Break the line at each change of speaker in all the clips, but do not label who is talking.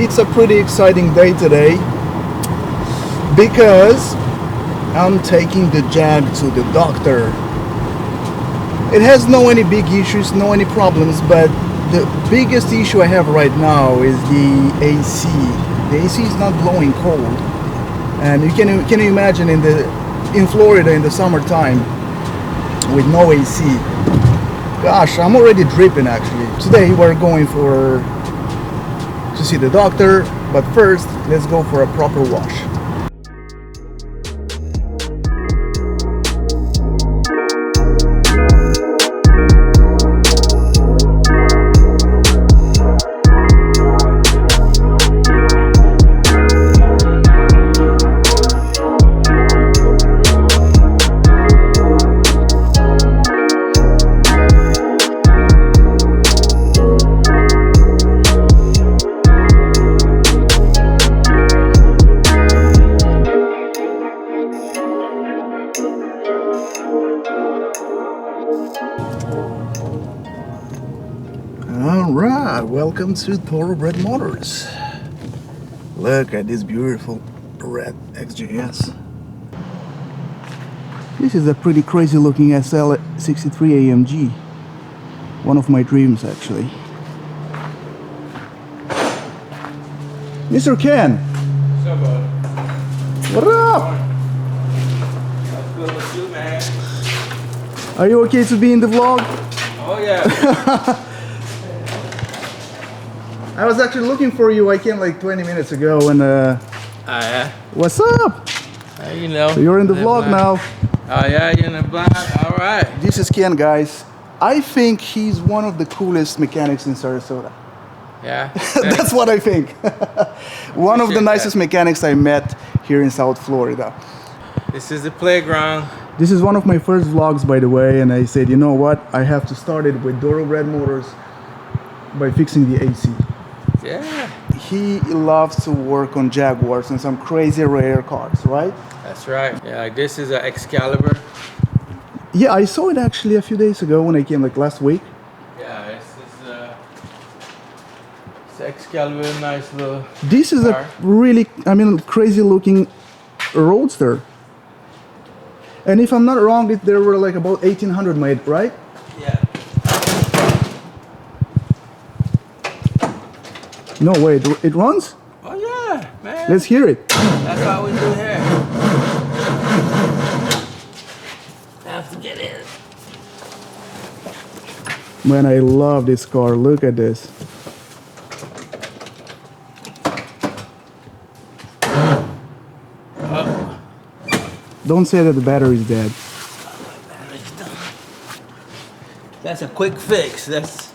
it's a pretty exciting day today because I'm taking the Jag to the doctor. It has no any big issues, no any problems, but the biggest issue I have right now is the AC. The AC is not blowing cold, and can you imagine in Florida in the summertime with no AC? Gosh, I'm already dripping actually. Today we're going to see the doctor, but first let's go for a proper wash. Alright, welcome to Thoroughbred Motors. Look at this beautiful red XJS. This is a pretty crazy looking SL63 AMG. One of my dreams actually. Mr. Ken!
What's up, bud?
What up?
That's good with you, man.
Are you okay to be in the vlog?
Oh, yeah.
I was actually looking for you. I came like 20 minutes ago and
Yeah.
what's up?
You know.
So you're in the vlog now.
Oh, yeah, you're in the vlog. All right.
This is Ken, guys. I think he's one of the coolest mechanics in Sarasota.
Yeah.
That's what I think. One of the nicest mechanics I met here in South Florida.
This is the playground.
This is one of my first vlogs, by the way, and I said, you know what? I have to start it with Thoroughbred Motors by fixing the AC.
Yeah.
He loves to work on Jaguars and some crazy rare cars, right?
That's right. Yeah, like this is an Excalibur.
Yeah, I saw it actually a few days ago when I came, like last week.
Yeah, it's Excalibur, nice little
This is
car.
a really, crazy looking roadster. And if I'm not wrong, there were like about 1800 made, right?
Yeah.
No, wait, it runs?
Oh, yeah, man.
Let's hear it.
That's how we do here. Have to get in.
Man, I love this car. Look at this. Don't say that the battery's dead.
That's a quick fix. That's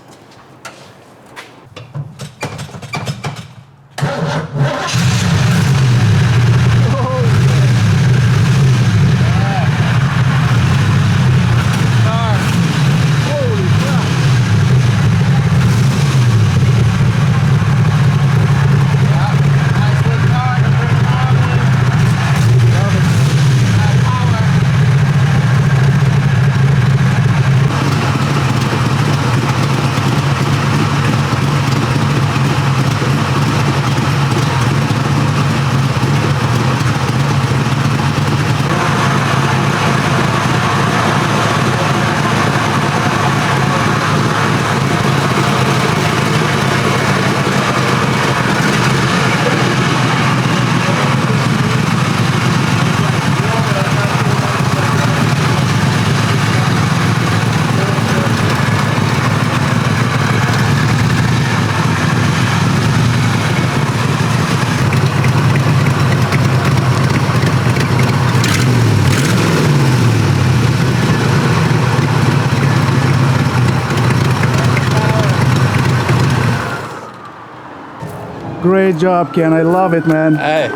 Great job, Ken. I love it, man.
hey.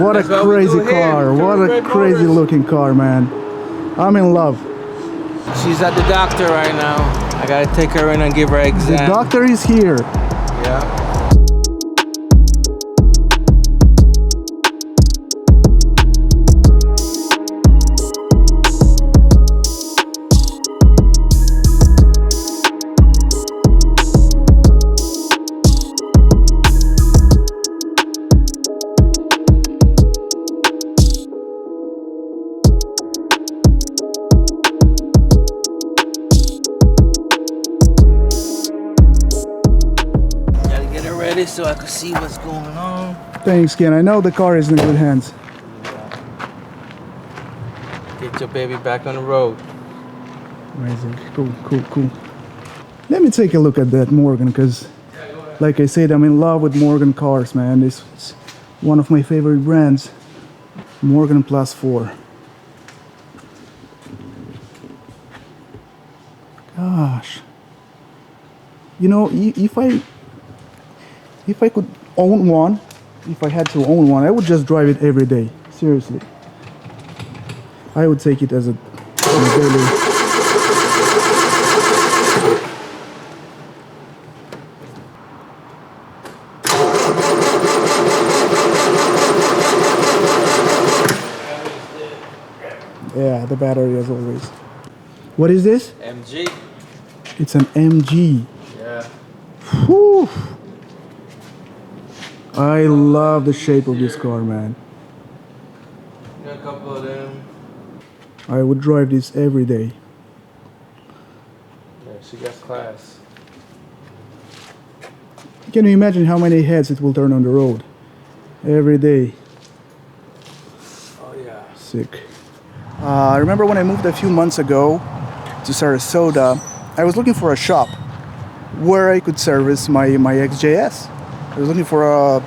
What a
That's what we
crazy
do here.
car. What a
Thoroughbred
crazy
Motors.
looking car, man. I'm in love.
She's at the doctor right now. I gotta take her in and give her an
The
exam.
doctor is here.
Yeah. so I can see what's going on.
Thanks, Ken. I know the car is in good hands.
Get your baby back on the road.
Amazing. Cool, cool, cool. Let me take a look at that Morgan, because like I said, I'm in love with Morgan cars, man. This is one of my favorite brands. Morgan Plus 4. Gosh. You know, if I could own one, if I had to own one, I would just drive it every day. Seriously. I would take it as a daily. Yeah, the battery as always. What is this?
MG.
It's an MG.
Yeah.
Whew. I love the shape of this car, man.
Got a couple of them.
I would drive this every day.
Yeah, she got class.
Can you imagine how many heads it will turn on the road? Every day.
Oh yeah.
Sick. I remember when I moved a few months ago to Sarasota, I was looking for a shop where I could service my XJS. I was looking for a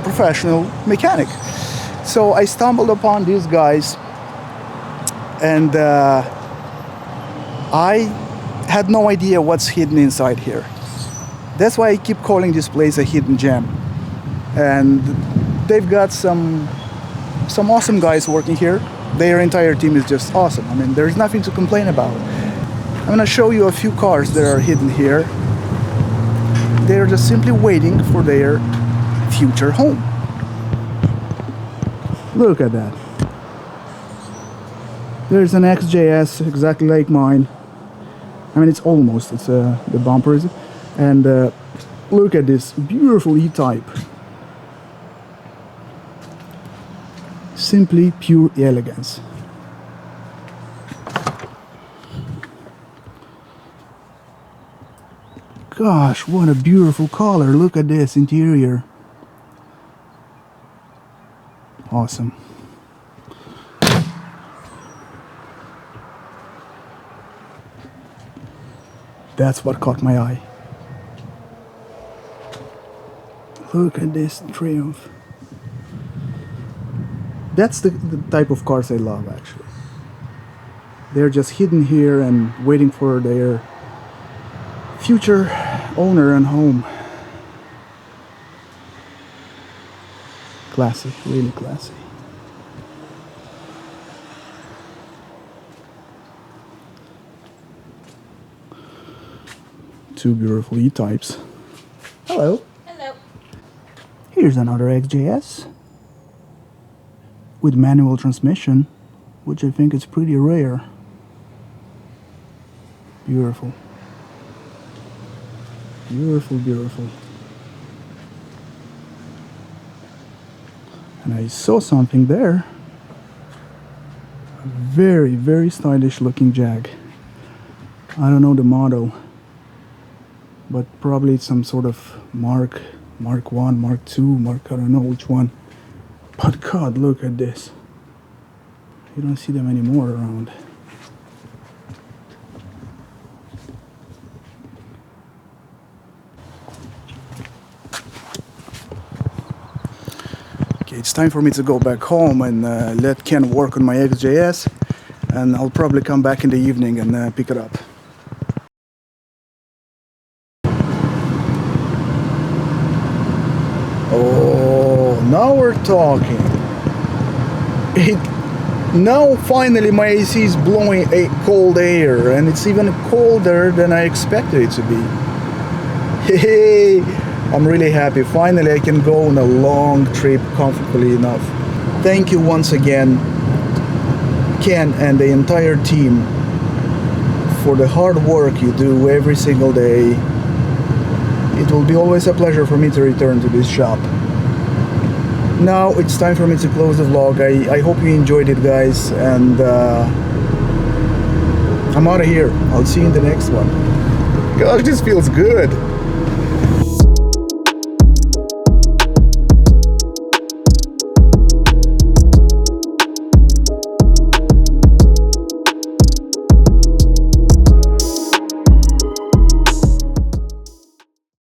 professional mechanic. So I stumbled upon these guys, and I had no idea what's hidden inside here. That's why I keep calling this place a hidden gem. And they've got some awesome guys working here. Their entire team is just awesome. I mean, there's nothing to complain about. I'm gonna show you a few cars that are hidden here. They're just simply waiting for their future home. Look at that. There's an XJS exactly like mine. I mean, it's almost, it's the bumper is. And look at this beautiful E-Type. Simply pure elegance. Gosh, what a beautiful color. Look at this interior. Awesome. That's what caught my eye. Look at this Triumph. That's the type of cars I love, actually. They're just hidden here and waiting for their future owner and home. Classy, really classy. Two beautiful E-Types. Hello.
Hello.
Here's another XJS with manual transmission, which I think is pretty rare. Beautiful. Beautiful, beautiful. And I saw something there. A very, very stylish looking Jag. I don't know the model, but probably it's some sort of Mark 1, Mark 2, I don't know which one. But God, look at this. You don't see them anymore around. Okay, it's time for me to go back home and let Ken work on my XJS, and I'll probably come back in the evening and pick it up. Oh, now we're talking. Now finally my AC is blowing a cold air, and it's even colder than I expected it to be. Hey, I'm really happy. Finally I can go on a long trip comfortably enough. Thank you once again, Ken and the entire team, for the hard work you do every single day. It will be always a pleasure for me to return to this shop. Now it's time for me to close the vlog. I hope you enjoyed it, guys, and I'm out of here. I'll see you in the next one. Gosh, this feels good.